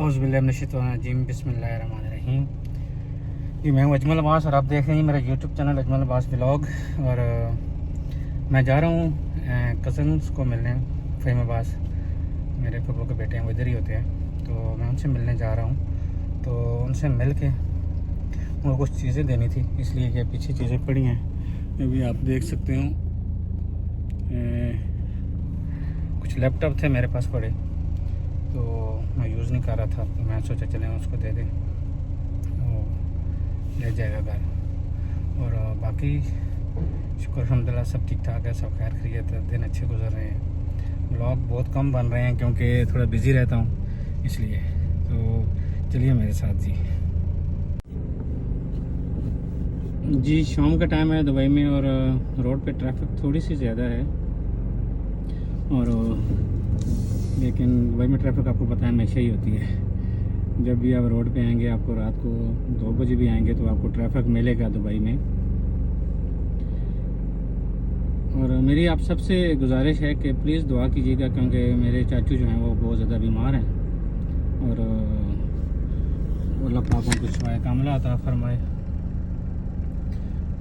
औज़ुबिल्लाहिमिनश्शैतानिर्रजीम बिस्मिल्लाहिर्रहमानिर्रहीम। जी मैं हूँ अजमल अब्बास और आप देख रहे हैं मेरा YouTube channel Ajmal Abbas vlog. और मैं जा रहा हूँ कज़न्स को मिलने फ़हीमाबाद। मेरे फूफो के बेटे हैं, वो इधर ही होते हैं, तो मैं उनसे मिलने जा रहा हूँ। तो उनसे मिल के उनको कुछ चीज़ें देनी थी, इसलिए ये पीछे चीज़ें पड़ी हैं, ये भी आप देख सकते हो। कुछ लैपटॉप थे मेरे पास पड़े, तो मैं यूज़ नहीं कर रहा था, तो मैं सोचा चलें उसको दे दें, वो ले जाएगा घर। और बाकी शुक्र अल्हम्दुलिल्लाह सब ठीक ठाक है, सब खैर खैरियत है, दिन अच्छे गुजर रहे हैं। व्लॉग बहुत कम बन रहे हैं क्योंकि थोड़ा बिज़ी रहता हूँ इसलिए। तो चलिए मेरे साथ जी शाम का टाइम है दुबई में और रोड पे ट्रैफिक थोड़ी सी ज़्यादा है। और लेकिन दुबई में ट्रैफिक आपको पता है हमेशा ही होती है। जब भी आप रोड पे आएंगे, आपको रात को 2 बजे भी आएंगे तो आपको ट्रैफिक मिलेगा दुबई में। और मेरी आप सबसे गुजारिश है कि प्लीज़ दुआ कीजिएगा, क्योंकि मेरे चाचू जो हैं वो बहुत ज़्यादा बीमार हैं और अल्लाह पाक उनको शिफाए कामिला अता फरमाए,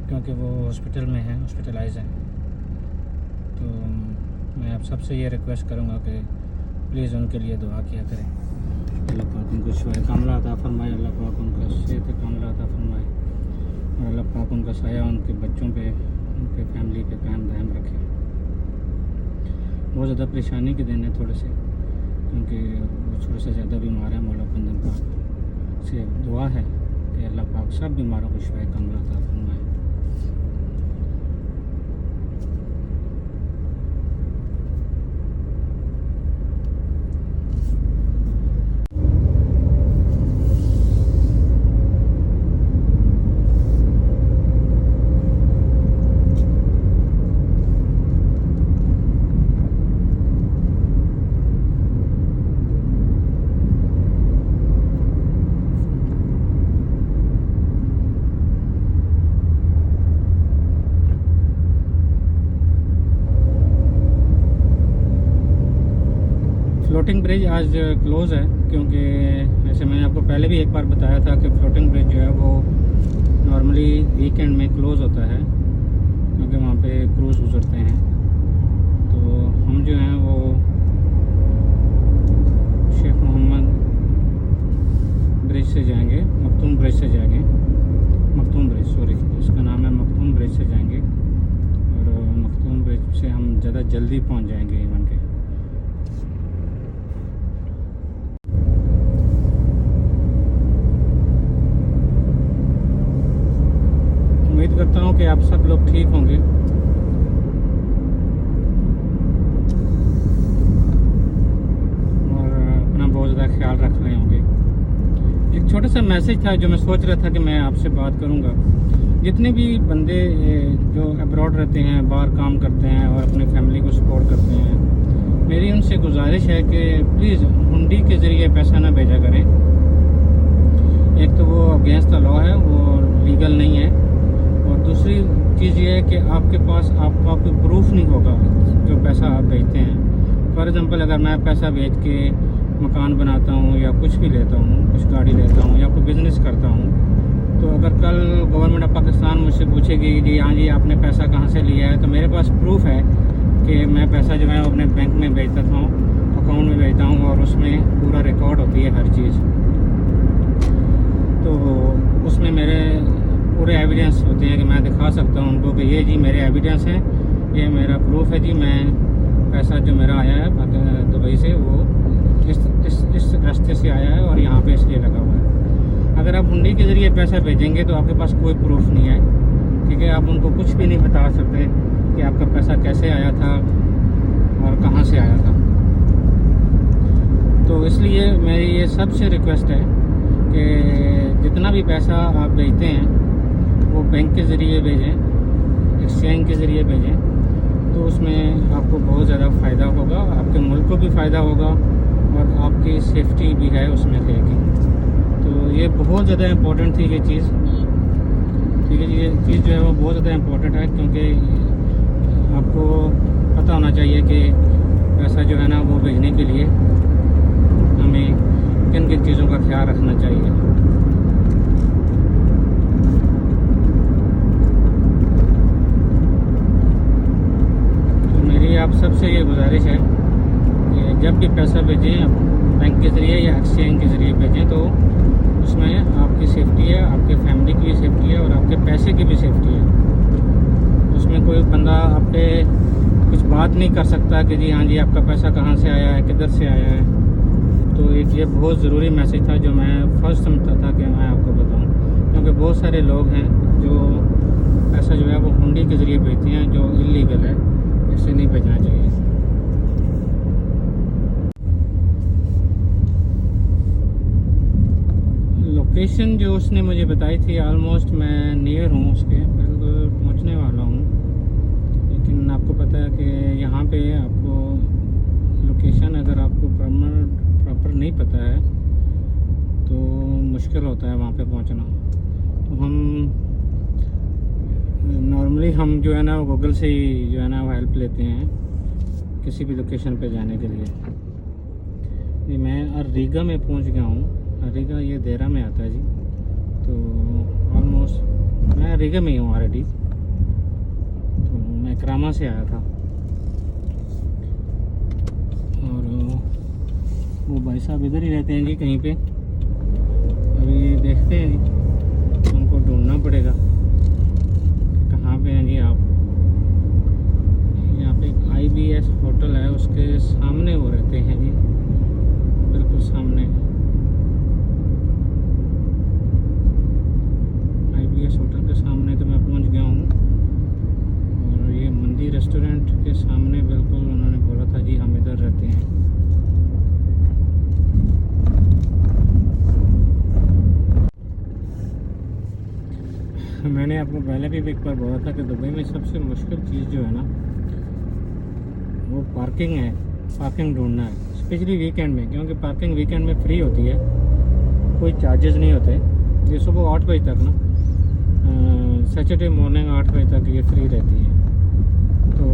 क्योंकि वो हॉस्पिटल में हैं, हॉस्पिटलाइज हैं। तो मैं आप सबसे ये रिक्वेस्ट करूँगा कि प्लीज़ उनके लिए दुआ किया करें। अल्लाह पाक उनको शिफाए कामिला अता फरमाए, अल्लाह पाक उनका सेहत कामिला अता फरमाए और अल्लाह पाक उनका साया उनके बच्चों पे, उनके फैमिली पे कायम दायम रखे। बहुत ज़्यादा परेशानी के दिन है थोड़े से, क्योंकि वो थोड़ा सा ज़्यादा बीमार है। मौला बंदन पाक से दुआ है कि अल्लाह पाक सब बीमारों को शिफाए कामिला अता फरमाए। फ्लोटिंग ब्रिज आज क्लोज़ है, क्योंकि ऐसे मैंने आपको पहले भी एक बार बताया था कि फ्लोटिंग ब्रिज जो है वो नॉर्मली वीकेंड में क्लोज़ होता है, क्योंकि वहाँ पे क्रूज़ गुजरते हैं। तो हम जो हैं वो शेख मोहम्मद ब्रिज से जाएंगे, मखदूम ब्रिज से जाएंगे, मखदूम ब्रिज, सॉरी इसका नाम है मखदूम ब्रिज से जाएंगे। और मखदूम ब्रिज से हम ज़्यादा जल्दी पहुँच जाएंगे इवन के। उम्मीद करता हूँ कि आप सब लोग ठीक होंगे और अपना बहुत ज़्यादा ख्याल रख रहे होंगे। एक छोटा सा मैसेज था जो मैं सोच रहा था कि मैं आपसे बात करूँगा। जितने भी बंदे जो अब्रॉड रहते हैं, बाहर काम करते हैं और अपने फैमिली को सपोर्ट करते हैं, मेरी उनसे गुजारिश है कि प्लीज़ हुंडी के ज़रिए पैसा ना भेजा करें। एक तो वो अगेंस्ट द लॉ है, वो लीगल नहीं है। और दूसरी चीज़ ये है कि आपके पास आपका कोई प्रूफ नहीं होगा जो पैसा आप भेजते हैं। फॉर एग्ज़ाम्पल, अगर मैं पैसा भेज के मकान बनाता हूँ या कुछ भी लेता हूँ, कुछ गाड़ी लेता हूँ या कोई बिज़नेस करता हूँ, तो अगर कल गवर्नमेंट ऑफ पाकिस्तान मुझसे पूछेगी जी हाँ जी आपने पैसा कहाँ से लिया है, तो मेरे पास प्रूफ है कि मैं पैसा जो है अपने बैंक में भेजता था, अकाउंट में भेजता हूँ और उसमें पूरा रिकॉर्ड होती है हर चीज़। तो उसमें मेरे पूरे एविडेंस होते हैं कि मैं दिखा सकता हूँ उनको कि ये जी मेरे एविडेंस हैं, ये मेरा प्रूफ है जी, मैं पैसा जो मेरा आया है दुबई से वो इस रास्ते से आया है और यहाँ पे इसलिए लगा हुआ है। अगर आप हुंडी के ज़रिए पैसा भेजेंगे तो आपके पास कोई प्रूफ नहीं है, ठीक है। आप उनको कुछ भी नहीं बता सकते कि आपका पैसा कैसे आया था और कहाँ से आया था। तो इसलिए मेरी ये सबसे रिक्वेस्ट है कि जितना भी पैसा आप भेजते हैं वो बैंक के ज़रिए भेजें, एक्सचेंज के ज़रिए भेजें, तो उसमें आपको बहुत ज़्यादा फ़ायदा होगा, आपके मुल्क को भी फ़ायदा होगा और आपकी सेफ्टी भी है उसमें रहेगी। तो ये बहुत ज़्यादा इम्पोर्टेंट थी ये चीज़, ठीक है। ये चीज़ जो है वो बहुत ज़्यादा इम्पोर्टेंट है, क्योंकि आपको पता होना चाहिए कि पैसा जो है ना वो भेजने के लिए हमें किन किन चीज़ों का ख्याल रखना चाहिए। तो मेरी आप सबसे ये गुजारिश है कि जब भी पैसा भेजें बैंक के ज़रिए या एक्सचेंज के ज़रिए भेजें तो उसमें आपकी सेफ्टी है, आपके फैमिली की भी सेफ्टी है और आपके पैसे की भी सेफ्टी है। उसमें कोई बंदा आप पे कुछ बात नहीं कर सकता कि जी हाँ जी आपका पैसा कहाँ से आया है, किधर से आया है। तो एक ये बहुत ज़रूरी मैसेज था जो मैं फर्स्ट समझता था कि मैं आपको बताऊं, क्योंकि बहुत सारे लोग हैं जो पैसा जो है वो हुंडी के ज़रिए भेजते हैं, जो इलीगल है, इसे नहीं भेजना चाहिए। लोकेशन जो उसने मुझे बताई थी ऑलमोस्ट मैं नियर हूँ, उसके बिल्कुल पहुँचने वाला हूँ। लेकिन आपको पता है कि यहाँ पे आपको लोकेशन अगर आपको प्रॉपर नहीं पता है तो मुश्किल होता है वहाँ पे पहुँचना। तो नॉर्मली हम जो है ना गूगल से ही जो है ना वो हेल्प लेते हैं किसी भी लोकेशन पे जाने के लिए। जी मैं अरीगा में पहुँच गया हूँ। अरीगा ये देरा में आता है जी। तो ऑलमोस्ट मैं अरीगा में ही हूँ ऑलरेडी। तो मैं करामा से आया था और वो भाई साहब इधर ही रहते हैं जी कहीं पे। अभी देखते हैं जी, उनको ढूंढना पड़ेगा कहाँ पे हैं जी आप। यहाँ पे एक IBS होटल है, उसके सामने वो रहते हैं जी, बिल्कुल सामने। IBS होटल के सामने तो मैं पहुँच गया हूँ और ये मंदी रेस्टोरेंट के सामने बिल्कुल उन्होंने बोला था जी हम इधर रहते हैं। मैंने आपको पहले भी एक बार बोला था कि दुबई में सबसे मुश्किल चीज़ जो है ना वो पार्किंग है, पार्किंग ढूंढना है, स्पेशली वीकेंड में, क्योंकि पार्किंग वीकेंड में फ्री होती है, कोई चार्जेस नहीं होते। ये सुबह 8 बजे तक ना, सैटरडे मॉर्निंग 8 बजे तक ये फ्री रहती है। तो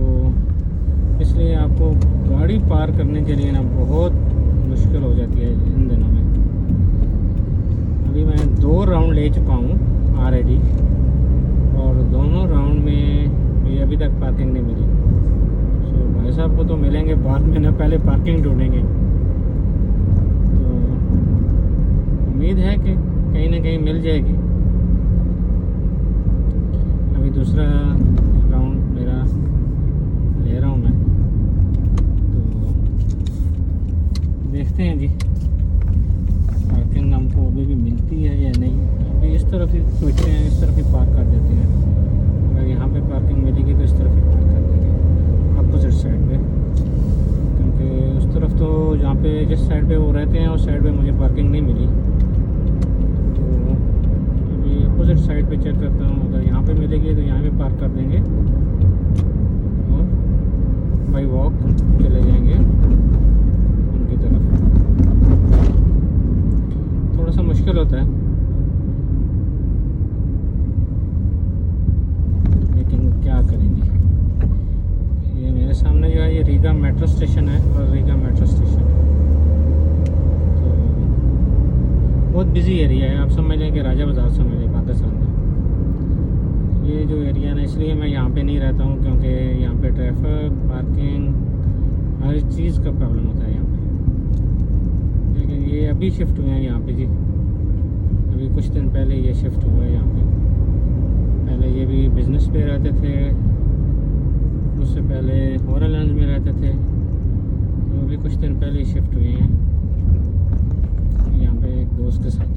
इसलिए आपको गाड़ी पार करने के लिए ना बहुत मुश्किल हो जाती है इन दिनों में। अभी मैं 2 राउंड ले चुका हूँ ऑलरेडी और दोनों राउंड में ये अभी तक पार्किंग नहीं मिली। सो भाई साहब को तो मिलेंगे बाद में ना, पहले पार्किंग ढूंढेंगे। तो उम्मीद है कि कहीं ना कहीं मिल जाएगी। अभी दूसरा राउंड मेरा ले रहा हूँ मैं, तो देखते हैं जी पार्किंग हमको अभी भी मिलती है या नहीं। अभी इस तरफ ही सोचते हैं, इस तरफ ही पार्क कर देते हैं। अगर यहाँ पे पार्किंग मिलेगी तो इस तरफ ही पार्क कर देंगे अपोजिट साइड पे, क्योंकि उस तरफ तो जहाँ पे जिस साइड पे वो रहते हैं उस साइड पे मुझे पार्किंग नहीं मिली। तो अभी अपोजिट साइड पे चेक करता हूँ, अगर यहाँ पे मिलेगी तो यहाँ पे पार्क कर देंगे और बाई वॉक चले जाएंगे उनकी तरफ। थोड़ा सा मुश्किल होता है लेकिन क्या करेंगे। ये मेरे सामने जो है ये रीगा मेट्रो स्टेशन है और रीगा मेट्रो स्टेशन तो बहुत बिजी एरिया है। आप समझ लें कि राजा बाज़ार समझ लें पाकिस्तान का ये जो एरिया है, इसलिए मैं यहाँ पे नहीं रहता हूँ, क्योंकि यहाँ पे ट्रैफिक, पार्किंग, हर चीज़ का प्रॉब्लम होता है यहाँ पे। लेकिन ये अभी शिफ्ट हुए हैं यहाँ पे जी, अभी कुछ दिन पहले ये शिफ्ट हुआ है यहाँ पे। पहले ये भी बिज़नेस पे रहते थे, उससे पहले हॉरलैंड में रहते थे, तो अभी कुछ दिन पहले शिफ्ट हुए हैं यहाँ पे एक दोस्त के साथ।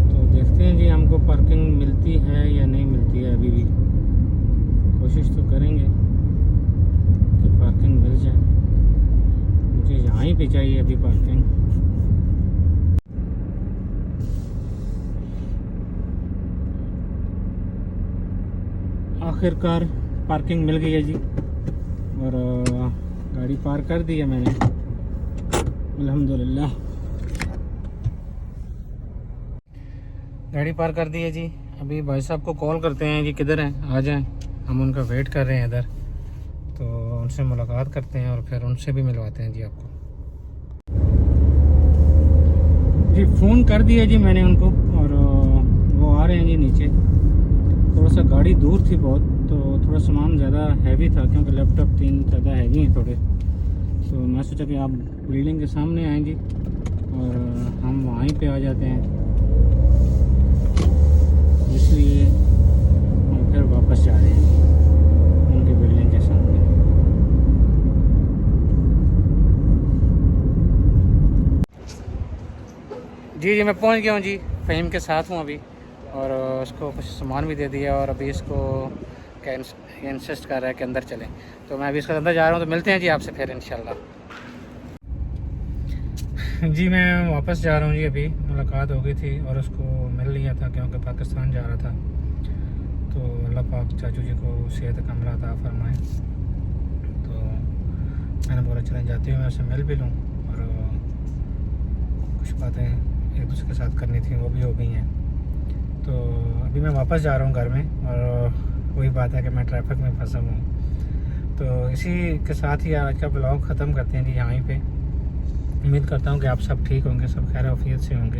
तो देखते हैं जी हमको पार्किंग मिलती है या नहीं मिलती है। अभी भी कोशिश तो करेंगे कि पार्किंग मिल जाए। मुझे यहाँ ही पे चाहिए अभी पार्किंग। आखिरकार पार्किंग मिल गई है जी और गाड़ी पार कर दी है मैंने अल्हम्दुलिल्लाह। गाड़ी पार कर दी है जी। अभी भाई साहब को कॉल करते हैं कि किधर हैं, आ जाएं। हम उनका वेट कर रहे हैं इधर, तो उनसे मुलाकात करते हैं और फिर उनसे भी मिलवाते हैं जी आपको। जी फ़ोन कर दिया जी मैंने उनको, और वो आ रहे हैं जी नीचे। थोड़ा सा गाड़ी दूर थी बहुत, तो थोड़ा सामान ज़्यादा हैवी था, क्योंकि लैपटॉप 3 ज़्यादा हैवी हैं थोड़े। तो मैं सोचा कि आप बिल्डिंग के सामने आएँ जी, और हम वहीं पे आ जाते हैं, इसलिए हम फिर वापस जा रहे हैं उनकी बिल्डिंग के सामने। जी जी मैं पहुंच गया हूँ जी, फ़हीम के साथ हूँ अभी, और उसको कुछ सामान भी दे दिया, और अभी इसको इंसिस्ट कर रहा है कि अंदर चलें। तो मैं अभी इसके अंदर जा रहा हूँ, तो मिलते हैं जी आपसे फिर इंशाल्लाह। जी मैं वापस जा रहा हूँ जी, अभी मुलाकात हो गई थी और उसको मिल लिया था, क्योंकि पाकिस्तान जा रहा था। तो अल्लाह पाक चाचू जी को सेहत कमला अता फरमाए। तो मैंने बोला चलें जाते हुए मैं उससे मिल भी लूँ, और कुछ बातें एक दूसरे के साथ करनी थी वो भी हो गई हैं। तो अभी मैं वापस जा रहा हूँ घर में, और वही बात है कि मैं ट्रैफिक में फंसा हूँ। तो इसी के साथ ही आज का ब्लॉग ख़त्म करते हैं जी यहीं पे। उम्मीद करता हूँ कि आप सब ठीक होंगे, सब खैर आफियत से होंगे।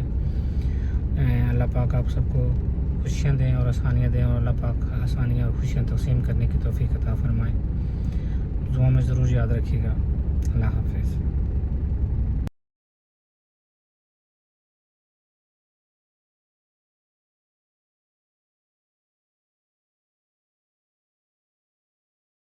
अल्लाह पाक आप सबको खुशियाँ दें और आसानियाँ दें, और अल्लाह पाक आसानियाँ और खुशियाँ तक़सीम करने की तौफ़ीक अता फ़रमाए। दुआ में ज़रूर याद रखिएगा। अल्लाह हाफ़िज़।